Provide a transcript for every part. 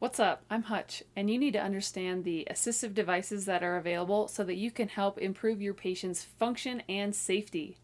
What's up? I'm Hutch, and you need to understand the assistive devices that are available so that you can help improve your patient's function and safety,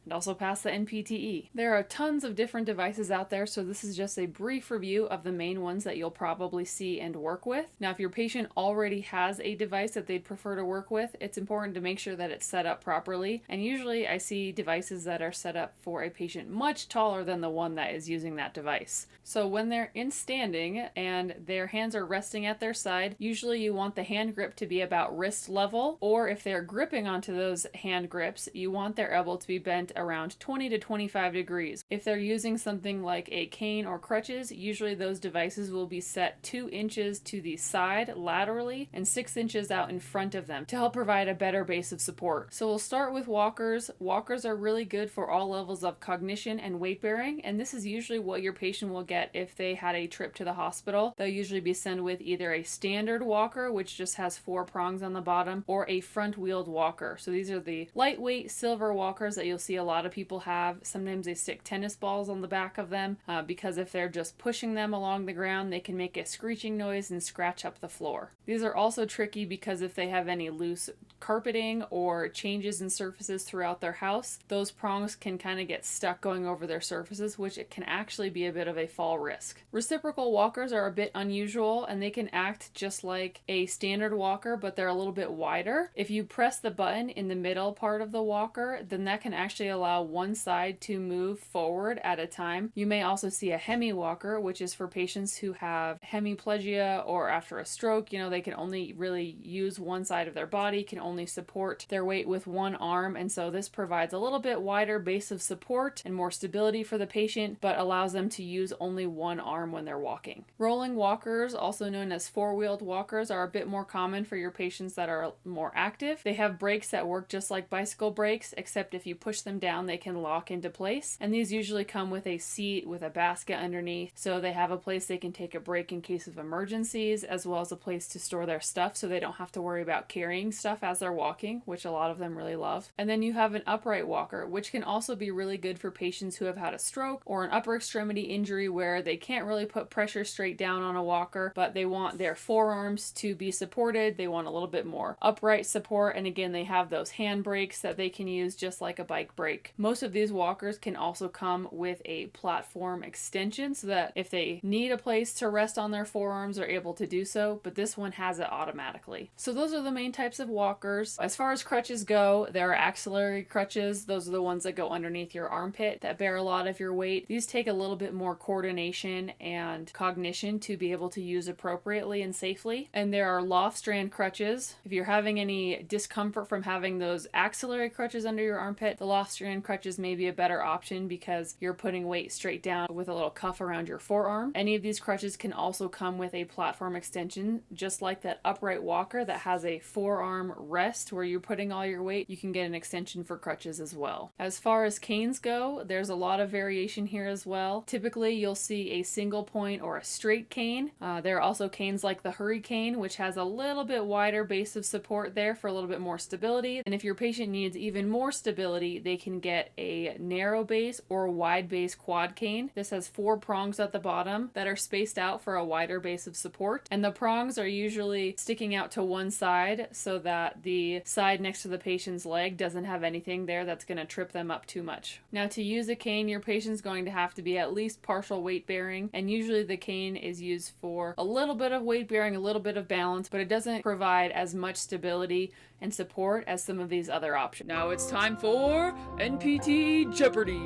and also pass the NPTE. There are tons of different devices out there, so this is just a brief review of the main ones that you'll probably see and work with. Now, if your patient already has a device that they'd prefer to work with, it's important to make sure that it's set up properly, and usually I see devices that are set up for a patient much taller than the one that is using that device. So when they're in standing and their hands are resting at their side, usually you want the hand grip to be about wrist level, or if they're gripping onto those hand grips, you want their elbow to be bent around 20 to 25 degrees. If they're using something like a cane or crutches, usually those devices will be set 2 inches to the side laterally and 6 inches out in front of them to help provide a better base of support. So we'll start with walkers. Walkers are really good for all levels of cognition and weight bearing, and this is usually what your patient will get if they had a trip to the hospital. They'll usually be sent with either a standard walker, which just has 4 prongs on the bottom, or a front wheeled walker. So these are the lightweight silver walkers that you'll see a lot of people have. Sometimes they stick tennis balls on the back of them because if they're just pushing them along the ground, they can make a screeching noise and scratch up the floor. These are also tricky because if they have any loose carpeting or changes in surfaces throughout their house, those prongs can kind of get stuck going over their surfaces, which it can actually be a bit of a fall risk. Reciprocal walkers are a bit unusual and they can act just like a standard walker, but they're a little bit wider. If you press the button in the middle part of the walker, then that can actually allow one side to move forward at a time. You may also see a hemi walker, which is for patients who have hemiplegia or after a stroke. They can only really use one side of their body, can only support their weight with one arm, and so this provides a little bit wider base of support and more stability for the patient, but allows them to use only one arm when they're walking. Rolling walkers, also known as four-wheeled walkers, are a bit more common for your patients that are more active. They have brakes that work just like bicycle brakes, except if you push them down, they can lock into place. And these usually come with a seat with a basket underneath, so they have a place they can take a break in case of emergencies, as well as a place to store their stuff so they don't have to worry about carrying stuff as they're walking, which a lot of them really love. And then you have an upright walker, which can also be really good for patients who have had a stroke or an upper extremity injury where they can't really put pressure straight down on a walker, but they want their forearms to be supported. They want a little bit more upright support, and again, they have those hand brakes that they can use just like a bike brake. Most of these walkers can also come with a platform extension so that if they need a place to rest on their forearms, they're able to do so, but this one has it automatically. So those are the main types of walkers. As far as crutches go, there are axillary crutches. Those are the ones that go underneath your armpit that bear a lot of your weight. These take a little bit more coordination and cognition to be able to use appropriately and safely. And there are loft strand crutches. If you're having any discomfort from having those axillary crutches under your armpit, the loft strand crutches may be a better option because you're putting weight straight down with a little cuff around your forearm. Any of these crutches can also come with a platform extension, just like that upright walker that has a forearm rest where you're putting all your weight. You can get an extension for crutches as well. As far as canes go, there's a lot of variation here as well. Typically, you'll see a single point or a straight cane. There are also canes like the Hurricane, which has a little bit wider base of support there for a little bit more stability. And if your patient needs even more stability, they can get a narrow base or wide base quad cane. This has 4 prongs at the bottom that are spaced out for a wider base of support. And the prongs are usually sticking out to one side so that the side next to the patient's leg doesn't have anything there that's going to trip them up too much. Now, to use a cane, your patient's going to have to be at least partial weight bearing, and usually the cane is used for a little bit of weight bearing, a little bit of balance, but it doesn't provide as much stability and support as some of these other options. Now it's time for NPT Jeopardy!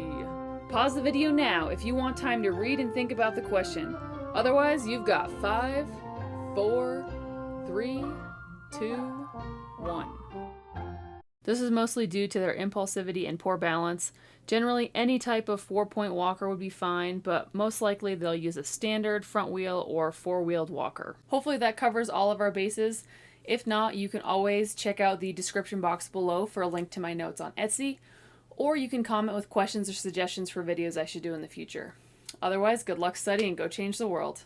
Pause the video now if you want time to read and think about the question. Otherwise, you've got 5, 4, 3, 2, 1. This is mostly due to their impulsivity and poor balance. Generally, any type of 4-point walker would be fine, but most likely they'll use a standard front wheel or 4-wheeled walker. Hopefully that covers all of our bases. If not, you can always check out the description box below for a link to my notes on Etsy, or you can comment with questions or suggestions for videos I should do in the future. Otherwise, good luck studying and go change the world.